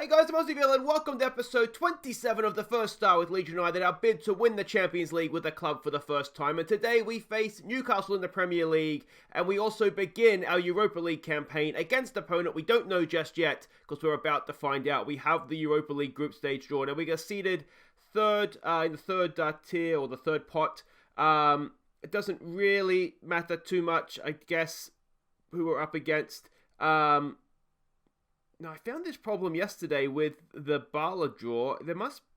Hey guys, I'm Aussie and welcome to episode 27 of the First Star with Leeds United, our bid to win the Champions League with the club for the first time. And today we face Newcastle in the Premier League, and we also begin our Europa League campaign against an opponent we don't know just yet, because we're about to find out. We have the Europa League group stage drawn, and we get seeded third in the third tier, or the third pot. It doesn't really matter too much, I guess, who we're up against. Now, I found this problem yesterday with the Bala draw.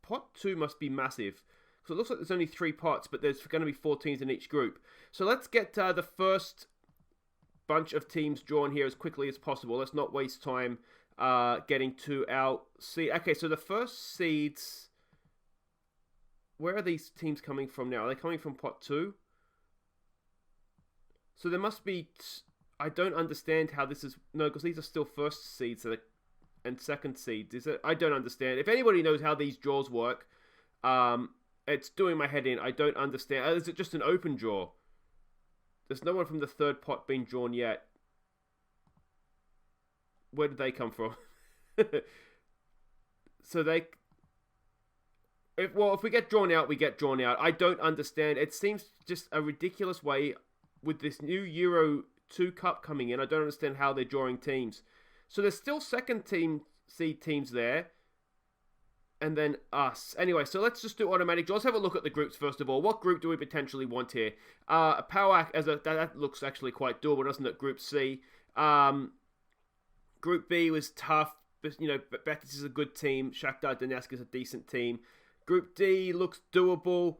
Pot 2 must be massive. So it looks like there's only 3 pots, but there's going to be 4 teams in each group. So let's get the first bunch of teams drawn here as quickly as possible. Let's not waste time getting to our seed. Okay, so the first seeds... Where are these teams coming from now? Are they coming from pot 2? So there must be... I don't understand how this is... No, because these are still first seeds and second seeds. Is it? I don't understand. If anybody knows how these draws work, it's doing my head in. I don't understand. Is it just an open draw? There's no one from the third pot being drawn yet. Where did they come from? So they... If we get drawn out, we get drawn out. I don't understand. It seems just a ridiculous way with this new Euro 2 Cup coming in. I don't understand how they're drawing teams. So there's still second seed teams there. And then us. Anyway, so let's just do automatic draw. Let's have a look at the groups first of all. What group do we potentially want here? Power that looks actually quite doable, doesn't it? Group C. Group B was tough. But, you know, Betis is a good team. Shakhtar Donetsk is a decent team. Group D looks doable.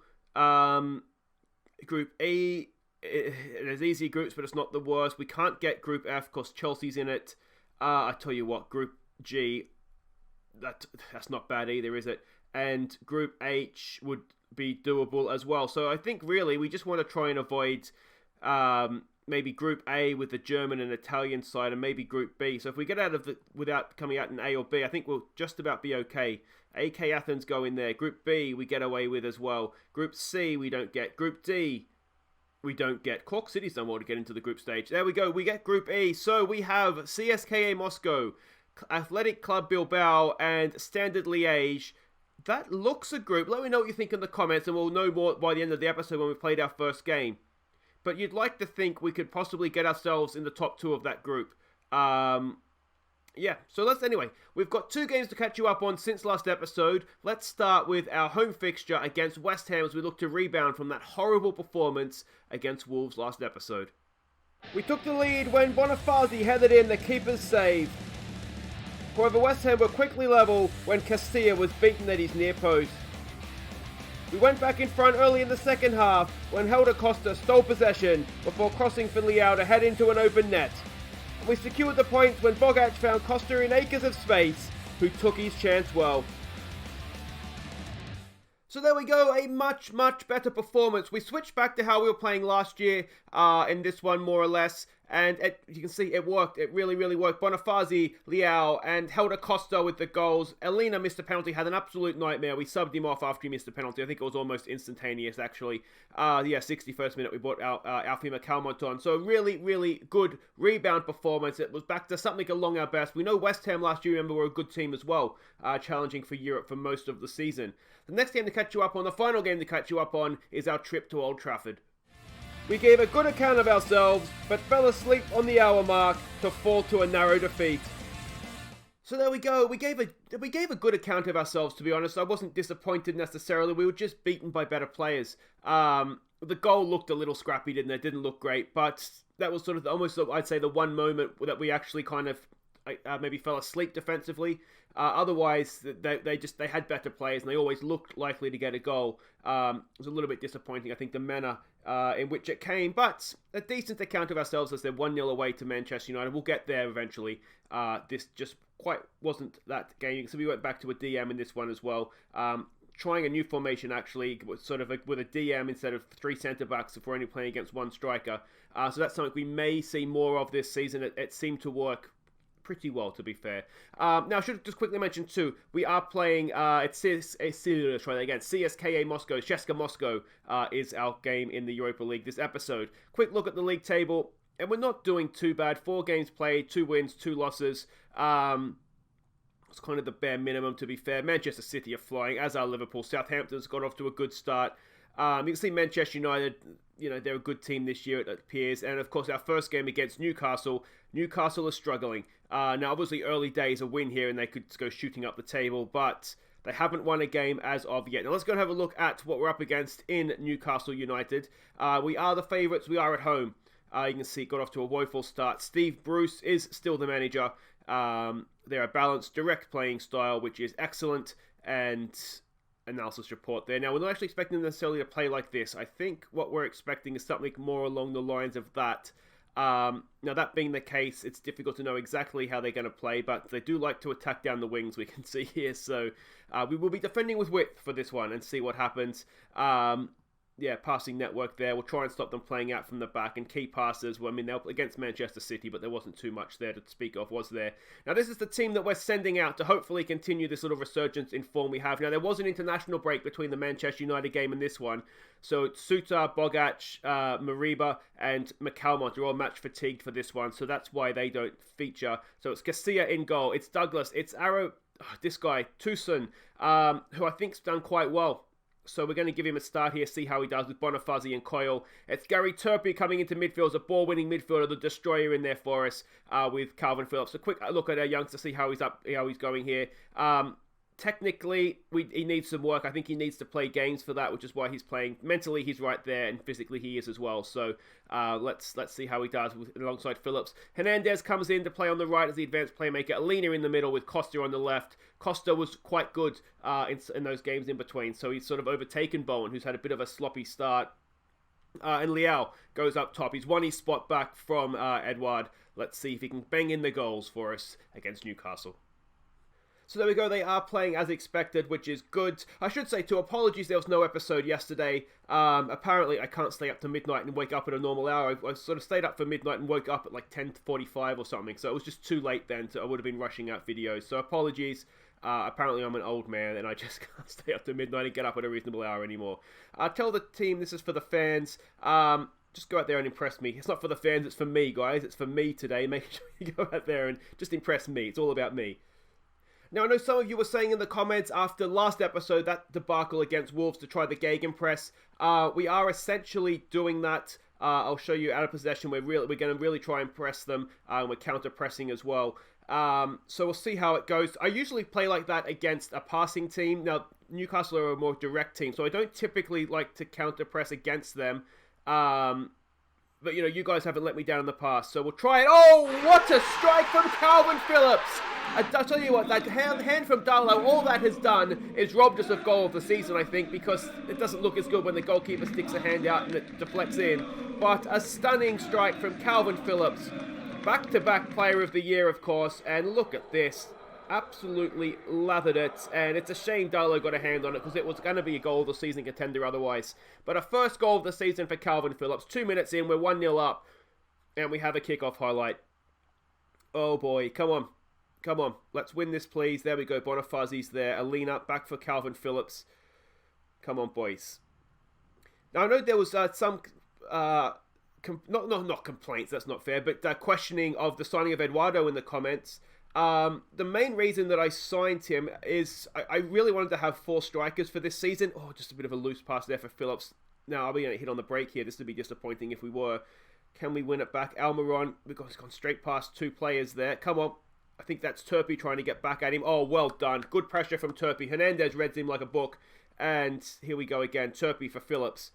Group E, there's easy groups, but it's not the worst. We can't get Group F because Chelsea's in it. I tell you what, Group G, that's not bad either, is it? And Group H would be doable as well. So I think really we just want to try and avoid maybe Group A with the German and Italian side, and maybe Group B. So if we get out of without coming out in A or B, I think we'll just about be okay. AK Athens go in there. Group B we get away with as well. Group C we don't get. Group D we don't get. Cork City's done well to get into the group stage. There we go. We get Group E. So we have CSKA Moscow, Athletic Club Bilbao, and Standard Liège. That looks a group. Let me know what you think in the comments, and we'll know more by the end of the episode when we've played our first game. But you'd like to think we could possibly get ourselves in the top 2 of that group. Yeah, so anyway, we've got 2 games to catch you up on since last episode. Let's start with our home fixture against West Ham as we look to rebound from that horrible performance against Wolves last episode. We took the lead when Bonifazi headed in the keeper's save. However, West Ham were quickly level when Castilla was beaten at his near post. We went back in front early in the second half when Helder Costa stole possession before crossing for Leao to head into an open net. We secured the points when Bogac found Costa in acres of space, who took his chance well. So there we go, a much, much better performance. We switched back to how we were playing last year in this one, more or less. And you can see it worked. It really, really worked. Bonifazi, Leao, and Helder Costa with the goals. Elena missed a penalty, had an absolute nightmare. We subbed him off after he missed a penalty. I think it was almost instantaneous, actually. 61st minute, we brought Alfima Calmont on. So really, really good rebound performance. It was back to something along our best. We know West Ham last year, remember, were a good team as well, challenging for Europe for most of the season. The next game to catch you up on, the final game to catch you up on, is our trip to Old Trafford. We gave a good account of ourselves, but fell asleep on the hour mark to fall to a narrow defeat. So there we go. We gave a good account of ourselves, to be honest. I wasn't disappointed necessarily. We were just beaten by better players. The goal looked a little scrappy, didn't it? Didn't look great, but that was sort of almost, I'd say, the one moment that we actually kind of maybe fell asleep defensively. Otherwise, they had better players and they always looked likely to get a goal. It was a little bit disappointing, I think, the manner in which it came, but a decent account of ourselves as they're 1-0 away to Manchester United. We'll get there eventually. This just quite wasn't that game, so we went back to a DM in this one as well. Trying a new formation, actually, sort of with a DM instead of 3 centre-backs if we're only playing against 1 striker. So that's something we may see more of this season. It seemed to work pretty well, to be fair. Now, I should just quickly mention too, we are playing CSKA Moscow. CSKA Moscow is our game in the Europa League this episode. Quick look at the league table, and we're not doing too bad. 4 games played, 2 wins, 2 losses. It's kind of the bare minimum, to be fair. Manchester City are flying, as are Liverpool. Southampton's got off to a good start. You can see Manchester United, they're a good team this year, it appears. And, of course, our first game against Newcastle. Newcastle are struggling. Now, obviously, early days, a win here, and they could go shooting up the table. But they haven't won a game as of yet. Now, let's go and have a look at what we're up against in Newcastle United. We are the favourites. We are at home. You can see it got off to a woeful start. Steve Bruce is still the manager. They're a balanced, direct playing style, which is excellent. And analysis report there. Now, we're not actually expecting them necessarily to play like this. I think what we're expecting is something more along the lines of that. Now, that being the case, it's difficult to know exactly how they're going to play, but they do like to attack down the wings, we can see here. So we will be defending with width for this one and see what happens. Passing network there. We'll try and stop them playing out from the back, and key passes. Well, I mean, they're against Manchester City, but there wasn't too much there to speak of, was there? Now, this is the team that we're sending out to hopefully continue this sort of resurgence in form we have. Now, there was an international break between the Manchester United game and this one. So, Suter, Bogac, Mariba, and McCalmont are all match fatigued for this one. So, that's why they don't feature. So, it's Garcia in goal. It's Douglas. It's this guy, Tucson, who I think's done quite well. So we're going to give him a start here, see how he does with Bonifazi and Coyle. It's Gary Turpie coming into midfield, a ball-winning midfielder, the destroyer in there for us with Calvin Phillips. A quick look at our youngster, see how he's going here. Technically, he needs some work. I think he needs to play games for that, which is why he's playing. Mentally, he's right there, and physically, he is as well. So let's see how he does alongside Phillips. Hernandez comes in to play on the right as the advanced playmaker. Alina in the middle with Costa on the left. Costa was quite good in those games in between, so he's sort of overtaken Bowen, who's had a bit of a sloppy start. And Leao goes up top. He's won his spot back from Edouard. Let's see if he can bang in the goals for us against Newcastle. So there we go, they are playing as expected, which is good. I should say, too, apologies, there was no episode yesterday. Apparently, I can't stay up to midnight and wake up at a normal hour. I sort of stayed up for midnight and woke up at like 10:45 or something, so it was just too late then. I would have been rushing out videos, so apologies. Apparently, I'm an old man, and I just can't stay up to midnight and get up at a reasonable hour anymore. Tell the team this is for the fans. Just go out there and impress me. It's not for the fans, it's for me, guys. It's for me today. Make sure you go out there and just impress me. It's all about me. Now, I know some of you were saying in the comments after last episode, that debacle against Wolves to try the Gegenpress. We are essentially doing that. I'll show you out of possession. We're going to really try and press them. We're counter-pressing as well. So we'll see how it goes. I usually play like that against a passing team. Now, Newcastle are a more direct team, so I don't typically like to counter-press against them. But, you guys haven't let me down in the past, so we'll try it. Oh, what a strike from Calvin Phillips! I'll tell you what, that hand from Darlow, all that has done is robbed us of goal of the season, I think, because it doesn't look as good when the goalkeeper sticks a hand out and it deflects in. But a stunning strike from Calvin Phillips. Back-to-back player of the year, of course, and look at this. Absolutely lathered it, and it's a shame Darlow got a hand on it because it was going to be a goal of the season contender otherwise. But a first goal of the season for Calvin Phillips. 2 minutes in, we're 1-0 up, and we have a kickoff highlight. Oh boy, come on. Come on, let's win this, please. There we go, Bonifazi's there. Alina, back for Calvin Phillips. Come on, boys. Now, I know there was some... not complaints, that's not fair, but questioning of the signing of Eduardo in the comments. The main reason that I signed him is I really wanted to have 4 strikers for this season. Oh, just a bit of a loose pass there for Phillips. Now, I'll be going to hit on the break here. This would be disappointing if we were. Can we win it back? Almiron, we've gone straight past 2 players there. Come on. I think that's Turpie trying to get back at him. Oh, well done. Good pressure from Turpie. Hernandez reads him like a book. And here we go again. Turpie for Phillips.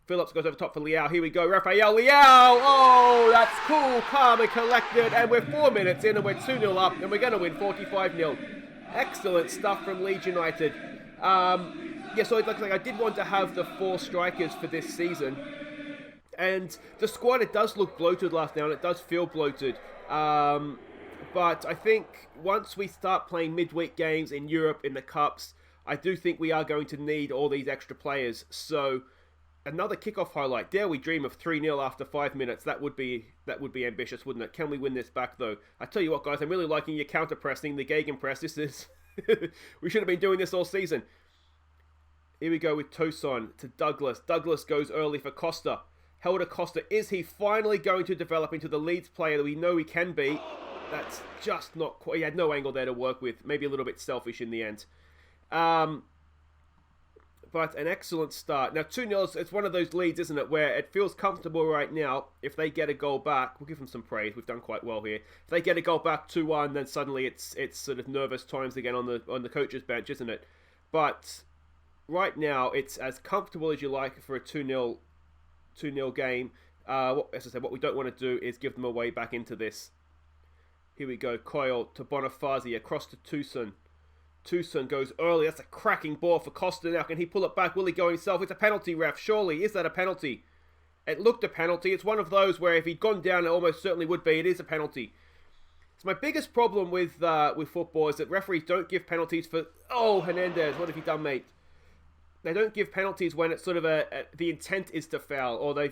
Phillips goes over top for Leao. Here we go. Rafael Leao. Oh, that's cool, calm and collected. And we're 4 minutes in and we're 2-0 up. And we're going to win 45-0. Excellent stuff from Leeds United. So it looks like I did want to have the 4 strikers for this season. And the squad, it does look bloated last now. And it does feel bloated. But I think once we start playing midweek games in Europe, in the Cups, I do think we are going to need all these extra players. So, another kickoff highlight. Dare we dream of 3-0 after 5 minutes. That would be ambitious, wouldn't it? Can we win this back, though? I tell you what, guys, I'm really liking your counter-pressing, the Gegenpress. This is... we should have been doing this all season. Here we go with Tosun to Douglas. Douglas goes early for Costa. Helder Costa, is he finally going to develop into the Leeds player that we know he can be? That's just not quite... He had no angle there to work with. Maybe a little bit selfish in the end. But an excellent start. Now, 2-0, it's one of those leads, isn't it, where it feels comfortable right now. If they get a goal back, we'll give them some praise. We've done quite well here. If they get a goal back 2-1, then suddenly it's sort of nervous times again on the coach's bench, isn't it? But right now, it's as comfortable as you like for a 2-0 game. As I said, what we don't want to do is give them away back into this. Here we go. Coyle to Bonifazi across to Tucson. Tucson goes early. That's a cracking ball for Costa now. Can he pull it back? Will he go himself? It's a penalty, ref. Surely. Is that a penalty? It looked a penalty. It's one of those where if he'd gone down, it almost certainly would be. It is a penalty. It's my biggest problem with football is that referees don't give penalties for... Oh, Hernandez. What have you done, mate? They don't give penalties when it's sort of the intent is to foul, or they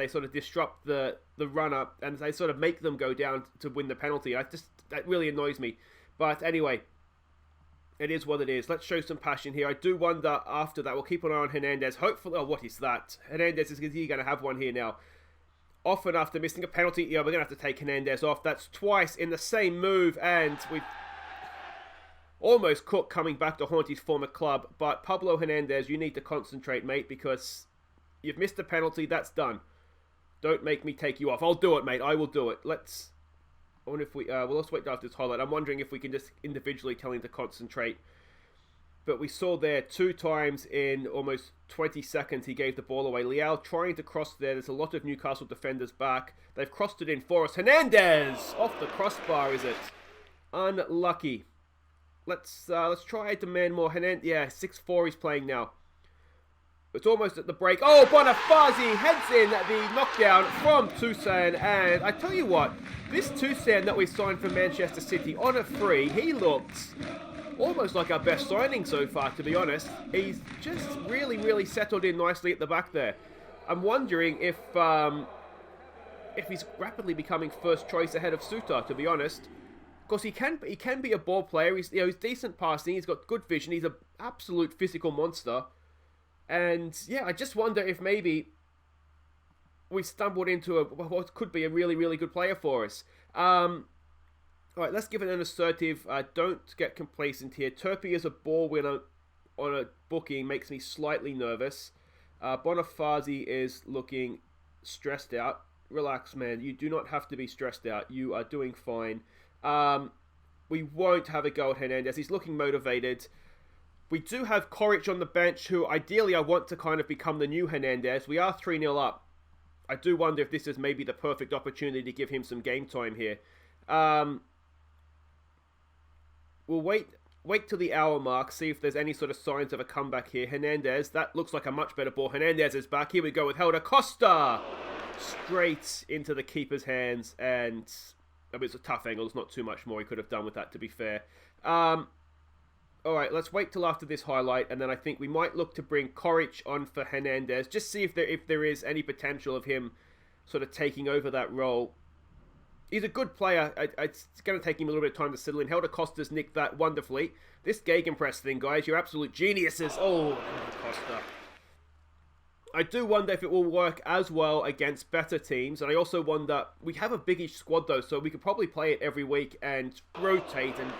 sort of disrupt the runner and they sort of make them go down to win the penalty. That really annoys me. But anyway, it is what it is. Let's show some passion here. I do wonder after that. We'll keep an eye on Hernandez. Hopefully... Oh, what is that? Hernandez is going to have one here now. Often after missing a penalty, yeah, we're going to have to take Hernandez off. That's twice in the same move, and we've almost cooked coming back to haunt his former club. But Pablo Hernandez, you need to concentrate, mate, because you've missed a penalty. That's done. Don't make me take you off. I'll do it, mate. I will do it. I wonder if let's wait after this highlight. I'm wondering if we can just individually tell him to concentrate. But we saw there 2 times in almost 20 seconds he gave the ball away. Leal trying to cross there. There's a lot of Newcastle defenders back. They've crossed it in for us. Hernandez! Off the crossbar, is it? Unlucky. Let's try to demand more. Hernandez, yeah, 6-4 he's playing now. It's almost at the break. Oh, Bonifazi heads in the knockdown from Tucson. And I tell you what, this Tucson that we signed from Manchester City on a free, he looks almost like our best signing so far, to be honest. He's just really, really settled in nicely at the back there. I'm wondering if he's rapidly becoming first choice ahead of Suter, to be honest. Of course, he can be a ball player. He's decent passing. He's got good vision. He's an absolute physical monster. And yeah, I just wonder if maybe we stumbled into what could be a really, really good player for us. All right, let's give it an assertive. Don't get complacent here. Turpie as a ball winner on a booking makes me slightly nervous. Bonifazi is looking stressed out. Relax, man. You do not have to be stressed out. You are doing fine. We won't have a go at Hernandez. He's looking motivated. We do have Koric on the bench, who ideally I want to kind of become the new Hernandez. We are 3-0 up. I do wonder if this is maybe the perfect opportunity to give him some game time here. We'll wait till the hour mark, see if there's any sort of signs of a comeback here. Hernandez, that looks like a much better ball. Hernandez is back. Here we go with Helder Costa. Straight into the keeper's hands, and I mean, it's a tough angle. There's not too much more he could have done with that, to be fair. Alright, let's wait till after this highlight, and then I think we might look to bring Koric on for Hernandez. Just see if there is any potential of him sort of taking over that role. He's a good player. It's going to take him a little bit of time to settle in. Helder Costa's nicked that wonderfully. This gegenpress thing, guys, you're absolute geniuses. Oh, Helder Costa. I do wonder if it will work as well against better teams. And I also wonder, we have a biggish squad though, so we could probably play it every week and rotate. And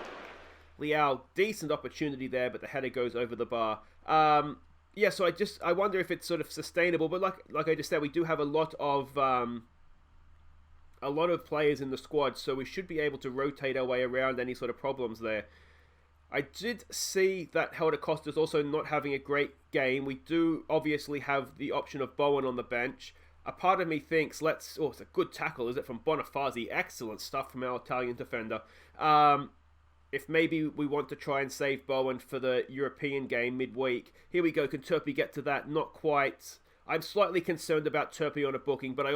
Leal, decent opportunity there, but the header goes over the bar. Yeah, so I wonder if it's sort of sustainable. But like I just said, we do have a lot of players in the squad, so we should be able to rotate our way around any sort of problems there. I did see that Helder Costa's also not having a great game. We do obviously have the option of Bowen on the bench. A part of me thinks it's a good tackle, is it, from Bonifazi? Excellent stuff from our Italian defender. If maybe we want to try and save Bowen for the European game midweek. Here we go. Can Turpie get to that? Not quite. I'm slightly concerned about Turpie on a booking, but I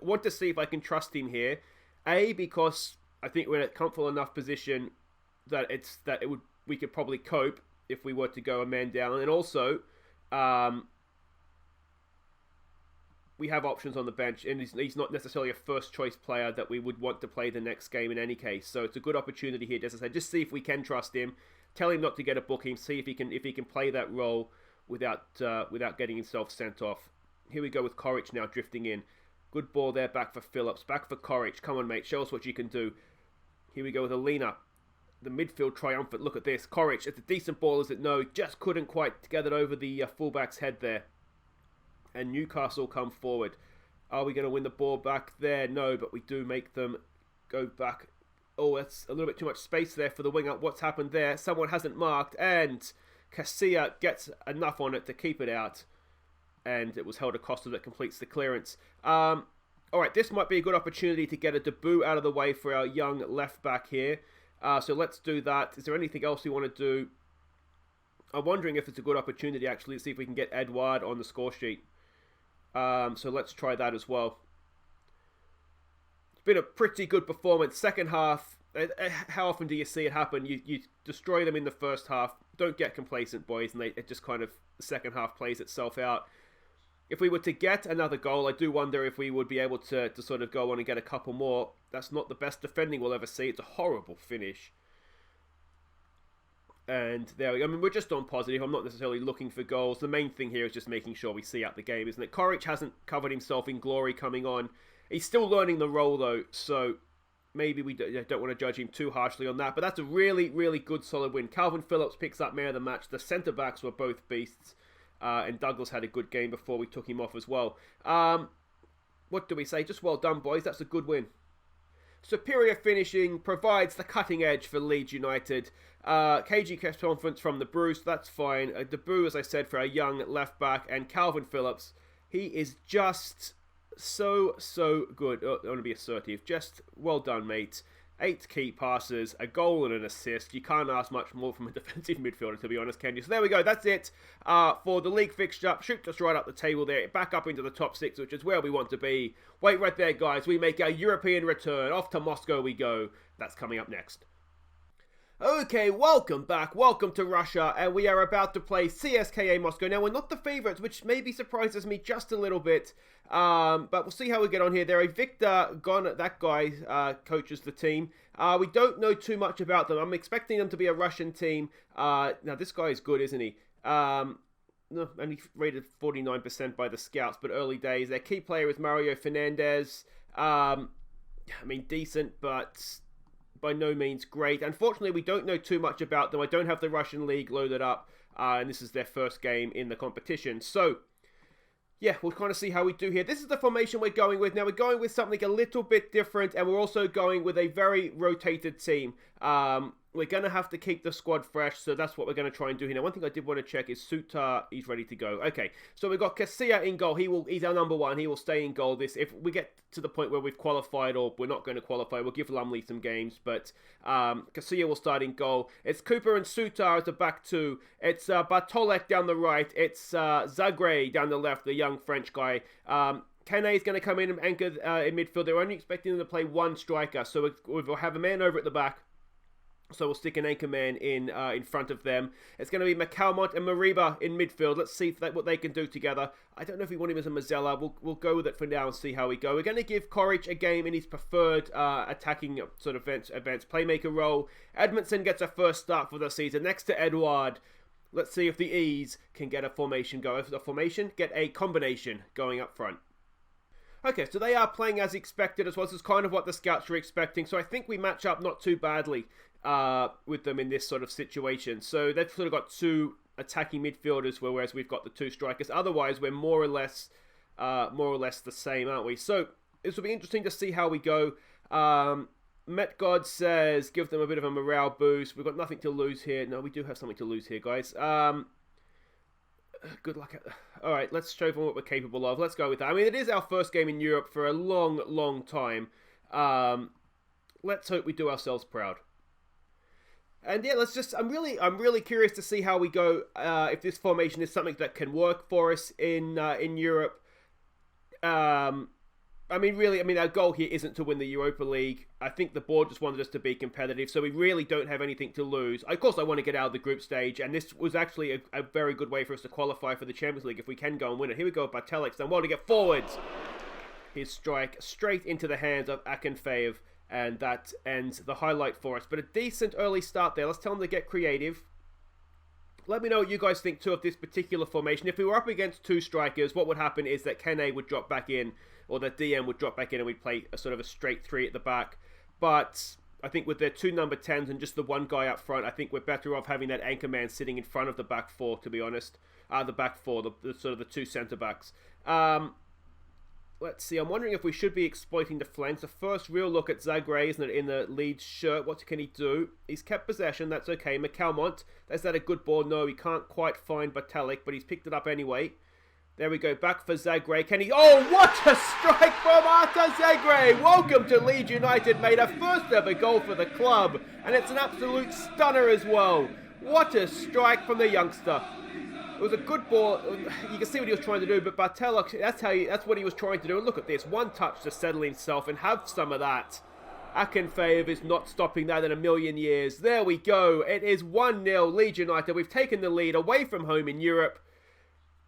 want to see if I can trust him here. Because I think we're in a comfortable enough position that we could probably cope if we were to go a man down. And also, we have options on the bench, and he's not necessarily a first choice player that we would want to play the next game in any case. So it's a good opportunity here, as I said. Just see if we can trust him. Tell him not to get a booking. See if he can play that role without getting himself sent off. Here we go with Koric now drifting in. Good ball there, back for Phillips, back for Koric. Come on, mate, show us what you can do. Here we go with Alina. The midfield triumphant. Look at this. Koric, it's a decent ball, is it? No, just couldn't quite get it over the fullback's head there. And Newcastle come forward. Are we going to win the ball back there? No, but we do make them go back. Oh, that's a little bit too much space there for the wing up. What's happened there? Someone hasn't marked, and Casilla gets enough on it to keep it out. And it was held Acosta that completes the clearance. Alright, this might be a good opportunity to get a debut out of the way for our young left back here. So let's do that. Is there anything else we want to do? I'm wondering if it's a good opportunity actually to see if we can get Edouard on the score sheet. So let's try that as well. It's been a pretty good performance. Second half, how often do you see it happen? You destroy them in the first half. Don't get complacent, boys, and it just kind of, the second half plays itself out. If we were to get another goal, I do wonder if we would be able to sort of go on and get a couple more. That's not the best defending we'll ever see. It's a horrible finish. And there we go. I mean, we're just on positive. I'm not necessarily looking for goals. The main thing here is just making sure we see out the game, isn't it? Koric hasn't covered himself in glory coming on. He's still learning the role, though, so maybe we don't want to judge him too harshly on that. But that's a really, really good, solid win. Calvin Phillips picks up man of the match. The centre-backs were both beasts. And Douglas had a good game before we took him off as well. What do we say? Just well done, boys. That's a good win. Superior finishing provides the cutting edge for Leeds United. KG kept confidence from the Bruce. That's fine. A debut, as I said, for our young left back. And Calvin Phillips. He is just so good. I want to be assertive. Just well done, mate. 8 key passes, a goal and an assist. You can't ask much more from a defensive midfielder, to be honest, can you? So there we go. That's it for the league fixture. Shoot us right up the table there. Back up into the top 6, which is where we want to be. Wait right there, guys. We make our European return. Off to Moscow we go. That's coming up next. Okay, welcome back. Welcome to Russia. And we are about to play CSKA Moscow. Now, we're not the favourites, which maybe surprises me just a little bit. But we'll see how we get on here. There, Victor Gon, that guy, coaches the team. We don't know too much about them. I'm expecting them to be a Russian team. Now, this guy is good, isn't he? No, only rated 49% by the scouts, but early days. Their key player is Mario Fernandez. I mean, decent, but by no means great. Unfortunately, we don't know too much about them. I don't have the Russian league loaded up, and this is their first game in the competition. So, yeah, we'll kind of see how we do here. This is the formation we're going with. Now, we're going with something a little bit different, and we're also going with a very rotated team. We're going to have to keep the squad fresh, so that's what we're going to try and do here. Now, one thing I did want to check is Sutar, he's ready to go. Okay, so we've got Casilla in goal. He's our number one. He will stay in goal. If we get to the point where we've qualified or we're not going to qualify, we'll give Lumley some games, but Casilla will start in goal. It's Cooper and Sutar as the back two. It's Bartolek down the right. It's Zagre down the left, the young French guy. Kane is going to come in and anchor in midfield. They're only expecting them to play one striker, so we'll have a man over at the back. So we'll stick an anchor man in front of them. It's going to be McCalmont and Mariba in midfield. Let's see what they can do together. I don't know if we want him as a Mazzella. We'll go with it for now and see how we go. We're going to give Koric a game in his preferred attacking sort of advanced playmaker role. Edmondson gets a first start for the season next to Edouard. Let's see if the E's can get a formation going. If the formation, get a combination going up front. Okay, so they are playing as expected as well. This is kind of what the scouts were expecting. So I think we match up not too badly with them in this sort of situation. So they've sort of got 2 attacking midfielders, whereas we've got the 2 strikers. Otherwise, we're more or less the same, aren't we? So this will be interesting to see how we go. MetGod says, give them a bit of a morale boost. We've got nothing to lose here. No, we do have something to lose here, guys. Good luck. All right, let's show them what we're capable of. Let's go with that. I mean, it is our first game in Europe for a long time. Let's hope we do ourselves proud. And yeah, I'm really curious to see how we go. If this formation is something that can work for us in Europe. I mean, our goal here isn't to win the Europa League. I think the board just wanted us to be competitive, so we really don't have anything to lose. Of course, I want to get out of the group stage, and this was actually a very good way for us to qualify for the Champions League if we can go and win it. Here we go with Bartelix, then well to get forwards. His strike straight into the hands of Akinfeev, and that ends the highlight for us. But a decent early start there. Let's tell them to get creative. Let me know what you guys think, too, of this particular formation. If we were up against 2 strikers, what would happen is that Kane would drop back in, or the DM would drop back in, and we'd play a sort of a straight 3 at the back. But I think with their 2 number 10s and just the one guy up front, I think we're better off having that anchor man sitting in front of the back four, to be honest. The back four, the sort of the 2 centre-backs. Let's see, I'm wondering if we should be exploiting the flanks. The first real look at Zagreb, isn't it, in the Leeds shirt. What can he do? He's kept possession, that's okay. McCalmont, is that a good ball? No, he can't quite find Batalik, but he's picked it up anyway. There we go, back for Zagreb. Can he... Oh, what a strike from Artur Zagreb! Welcome to Leeds United, made a first ever goal for the club. And it's an absolute stunner as well. What a strike from the youngster. It was a good ball. You can see what he was trying to do, but Bartelok, that's what he was trying to do. And look at this, one touch to settle himself and have some of that. Akinfeev is not stopping that in a million years. There we go. It is 1-0 Leeds United. We've taken the lead away from home in Europe.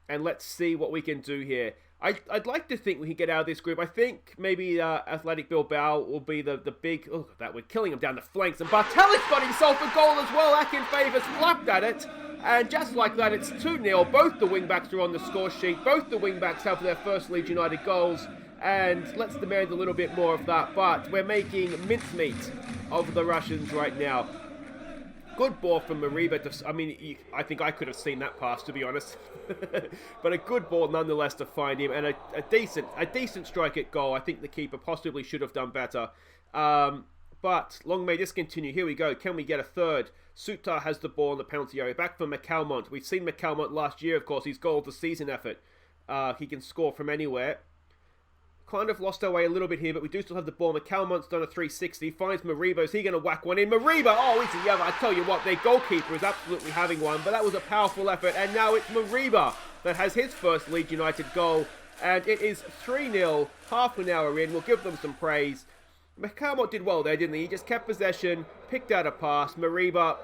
And let's see what we can do here. I'd like to think we can get out of this group. I think maybe Athletic Bilbao will be the big... Oh, that we're killing him down the flanks. And Bartelik's got himself a goal as well. Akinfeev has flapped at it. And just like that, it's 2-0. Both the wing-backs are on the score sheet. Both the wing-backs have their first Leeds United goals. And let's demand a little bit more of that. But we're making mincemeat of the Russians right now. Good ball from Mariba. I mean, I think I could have seen that pass, to be honest. But a good ball nonetheless to find him. And a decent strike at goal. I think the keeper possibly should have done better. But long may this continue. Here we go. Can we get a third? Sutar has the ball in the penalty area. Back for McCalmont. We've seen McCalmont last year, of course. His goal of the season effort. He can score from anywhere. Kind of lost our way a little bit here, but we do still have the ball. McCalmont's done a 360. Finds Mariba. Is he going to whack one in? Mariba! Oh, he's the other. I tell you what, their goalkeeper is absolutely having one. But that was a powerful effort. And now it's Mariba that has his first Leeds United goal. And it is 3-0. Half an hour in. We'll give them some praise. McCalmont did well there, didn't he? He just kept possession, picked out a pass. Mariba,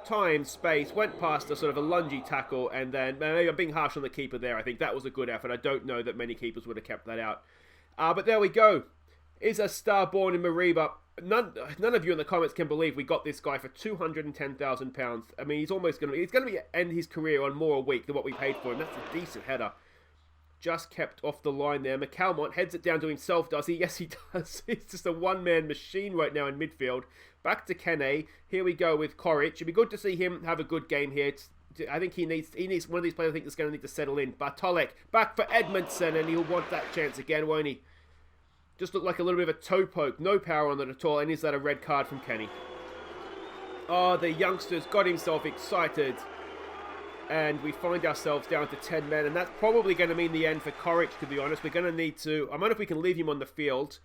time, space, went past a sort of a lungy tackle, and then maybe I'm being harsh on the keeper there. I think that was a good effort. I don't know that many keepers would have kept that out. But there we go. Is a star born in Mariba. None of you in the comments can believe we got this guy for £210,000. I mean, he's going to end his career on more a week than what we paid for him. That's a decent header. Just kept off the line there. McCalmont heads it down to himself, does he? Yes, he does. He's just a one-man machine right now in midfield. Back to Kene. Here we go with Koric. It'd be good to see him have a good game here. I think he needs one of these players. I think that's going to need to settle in. Bartolek back for Edmondson, and he'll want that chance again, won't he? Just looked like a little bit of a toe poke. No power on it at all. And is that a red card from Kenny? Oh, the youngster's got himself excited. And we find ourselves down to 10 men. And that's probably going to mean the end for Koric, to be honest. We're going to need to... I wonder if we can leave him on the field.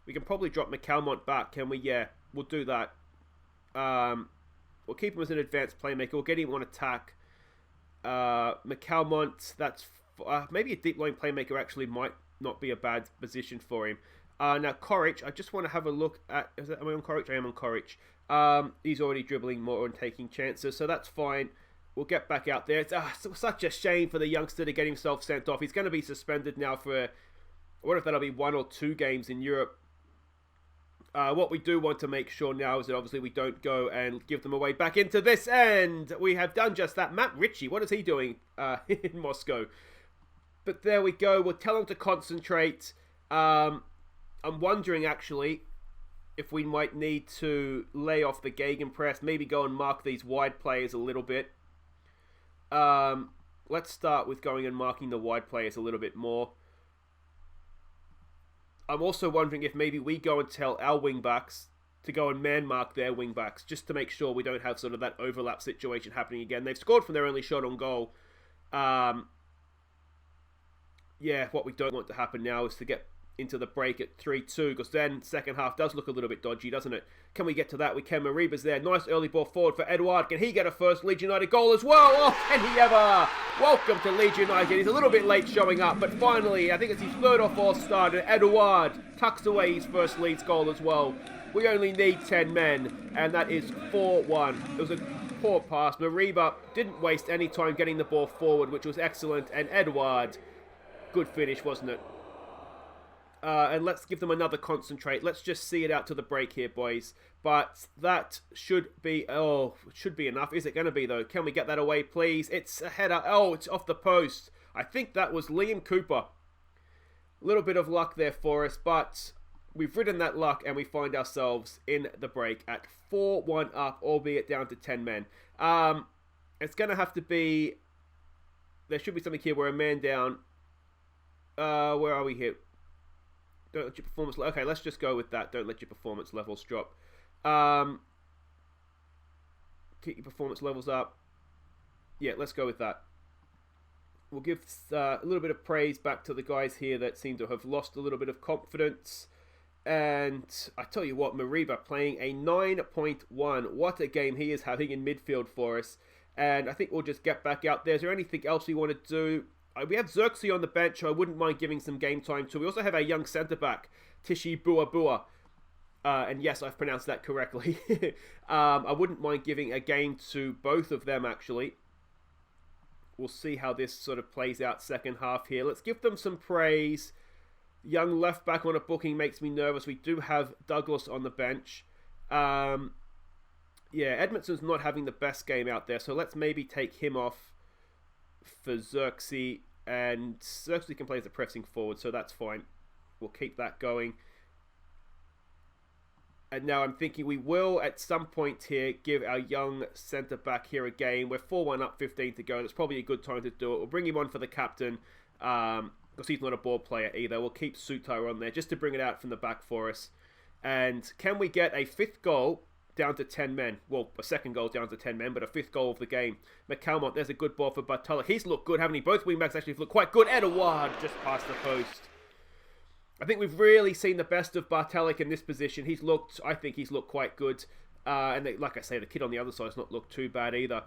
We can probably drop McCalmont back, can we? Yeah, we'll do that. We'll keep him as an advanced playmaker. We'll get him on attack. McCalmont, that's... maybe a deep line playmaker actually might not be a bad position for him. Now, Koric, I just want to have a look at... Am I on Koric? I am on Koric. He's already dribbling more and taking chances, so that's fine. We'll get back out there. It's such a shame for the youngster to get himself sent off. He's going to be suspended now for... I wonder if that'll be 1 or 2 games in Europe. What we do want to make sure now is that obviously we don't go and give them away back into this end. We have done just that. Matt Ritchie, what is he doing in Moscow? But there we go. We'll tell him to concentrate. I'm wondering, actually, if we might need to lay off the gegenpress. Maybe go and mark these wide players a little bit. Let's start with going and marking the wide players a little bit more. I'm also wondering if maybe we go and tell our wing-backs to go and man-mark their wing-backs, just to make sure we don't have sort of that overlap situation happening again. They've scored from their only shot on goal. Yeah, what we don't want to happen now is to get into the break at 3-2, because then second half does look a little bit dodgy, doesn't it? Can we get to that? We can. Mariba's there. Nice early ball forward for Edouard. Can he get a first Leeds United goal as well? Oh, can he ever? Welcome to Leeds United. He's a little bit late showing up, but finally, I think it's his third or fourth start, and Edouard tucks away his first Leeds goal as well. We only need 10 men, and that is 4-1. It was a poor pass. Mariba didn't waste any time getting the ball forward, which was excellent, and Edouard, good finish, wasn't it? And let's give them another concentrate. Let's just see it out to the break here, boys. But that should be... Oh, it should be enough. Is it going to be, though? Can we get that away, please? It's a header. Oh, it's off the post. I think that was Liam Cooper. A little bit of luck there for us, but we've ridden that luck and we find ourselves in the break at 4-1 up, albeit down to 10 men. It's going to have to be... There should be something here where a man down... where are we here? Don't let your performance... Okay, let's just go with that. Don't let your performance levels drop. Keep your performance levels up. Yeah, let's go with that. We'll give a little bit of praise back to the guys here that seem to have lost a little bit of confidence. And I tell you what, Mariba playing a 9.1. What a game he is having in midfield for us. And I think we'll just get back out there. Is there anything else we want to do? We have Xerxes on the bench, who I wouldn't mind giving some game time to. We also have our young centre-back, Tishi Bua. And yes, I've pronounced that correctly. I wouldn't mind giving a game to both of them, actually. We'll see how this sort of plays out second half here. Let's give them some praise. Young left back on a booking makes me nervous. We do have Douglas on the bench. Yeah, Edmondson's not having the best game out there, so let's maybe take him off for Xerxes. And Xerxes can play as a pressing forward, so that's fine. We'll keep that going. And now I'm thinking we will, at some point here, give our young centre-back here a game. We're 4-1 up, 15 to go. That's probably a good time to do it. We'll bring him on for the captain, because he's not a ball player either. We'll keep Sutar on there, just to bring it out from the back for us. And can we get a fifth goal down to 10 men? Well, a second goal down to 10 men, but a fifth goal of the game. McCalmont, there's a good ball for Bartolo. He's looked good, haven't he? Both wingbacks actually look quite good. Edouard just past the post. I think we've really seen the best of Bartalik in this position. I think he's looked quite good. Like I say, the kid on the other side has not looked too bad either.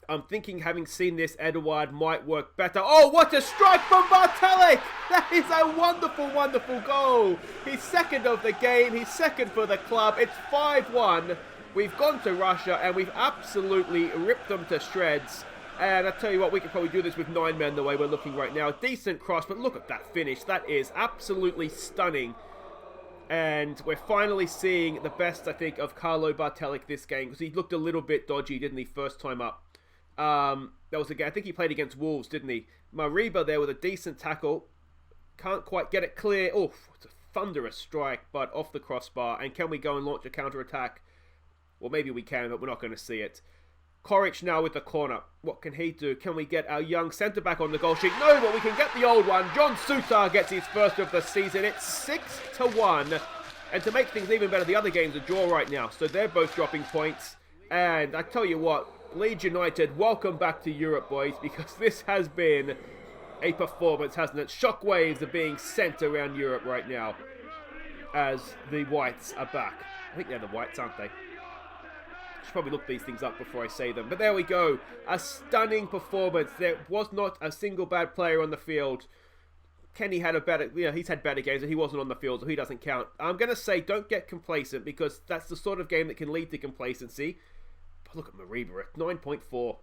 I'm thinking, having seen this, Edouard might work better. Oh, what a strike from Bartalik! That is a wonderful, wonderful goal. He's second of the game. He's second for the club. It's 5-1. We've gone to Russia and we've absolutely ripped them to shreds. And I tell you what, we could probably do this with 9 men the way we're looking right now. Decent cross, but look at that finish. That is absolutely stunning. And we're finally seeing the best, I think, of Carlo Bartalik this game. Because he looked a little bit dodgy, didn't he, first time up. That was again, I think he played against Wolves, didn't he? Mariba there with a decent tackle. Can't quite get it clear. Oh, it's a thunderous strike, but off the crossbar. And can we go and launch a counter-attack? Well, maybe we can, but we're not going to see it. Koric now with the corner. What can he do? Can we get our young centre-back on the goal sheet? No, but we can get the old one. John Sutar gets his first of the season. It's 6-1. And to make things even better, the other game's a draw right now. So they're both dropping points. And I tell you what, Leeds United, welcome back to Europe, boys, because this has been a performance, hasn't it? Shockwaves are being sent around Europe right now as the Whites are back. I think they're the Whites, aren't they? Should probably look these things up before I say them. But there we go. A stunning performance. There was not a single bad player on the field. Kenny had he's had better games and he wasn't on the field, so he doesn't count. I'm going to say don't get complacent, because that's the sort of game that can lead to complacency. But look at Mariba at 9.4.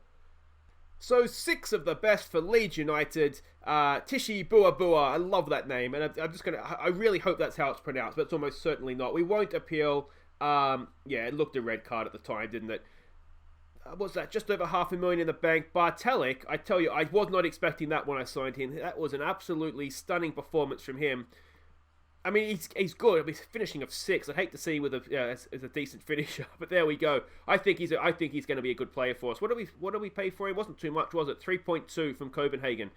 So 6 of the best for Leeds United. Tishi Bua. I love that name. And I really hope that's how it's pronounced, but it's almost certainly not. We won't appeal. Yeah, it looked a red card at the time, didn't it? What's that? Just over $500,000 in the bank. Bartalik, I tell you, I was not expecting that when I signed him. That was an absolutely stunning performance from him. I mean, he's good. I mean, finishing of 6. I'd hate to see with as a decent finisher, but there we go. I think he's going to be a good player for us. What do we pay for him? Wasn't too much, was it? 3.2 from Copenhagen.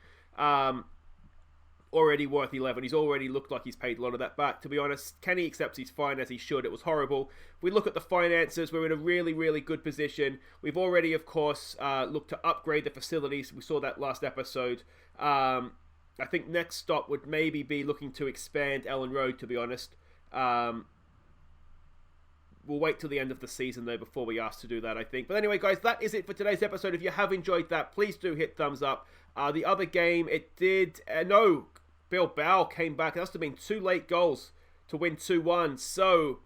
Already worth 11. He's already looked like he's paid a lot of that back, to be honest. Kenny accepts he's fine, as he should. It was horrible. If we look at the finances, we're in a really, really good position. We've already, of course, looked to upgrade the facilities. We saw that last episode. I think next stop would maybe be looking to expand Ellen Road, to be honest. We'll wait till the end of the season, though, before we ask to do that, I think. But anyway, guys, that is it for today's episode. If you have enjoyed that, please do hit thumbs up. The other game, it did... no, Bilbao came back. It must have been 2 late goals to win 2-1. So,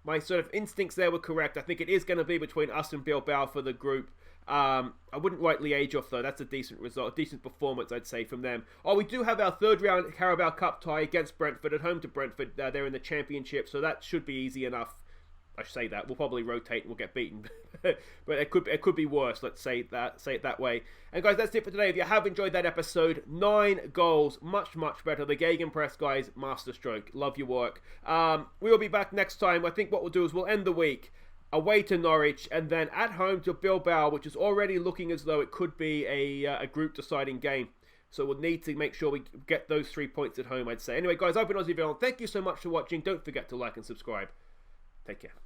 my sort of instincts there were correct. I think it is going to be between us and Bilbao for the group. I wouldn't write Liège off, though. That's a decent result, a decent performance, I'd say, from them. Oh, we do have our 3rd round Carabao Cup tie against Brentford, at home to Brentford. They're in the Championship, so that should be easy enough. I say that we'll probably rotate and we'll get beaten, but it could be worse. Let's say it that way. And guys, that's it for today. If you have enjoyed that episode, 9 goals, much better. The Gegenpress guys, masterstroke. Love your work. We will be back next time. I think what we'll do is we'll end the week away to Norwich and then at home to Bilbao, which is already looking as though it could be a group deciding game. So we'll need to make sure we get those 3 points at home, I'd say. Anyway, guys, I've been Aussie Villain. Thank you so much for watching. Don't forget to like and subscribe. Take care.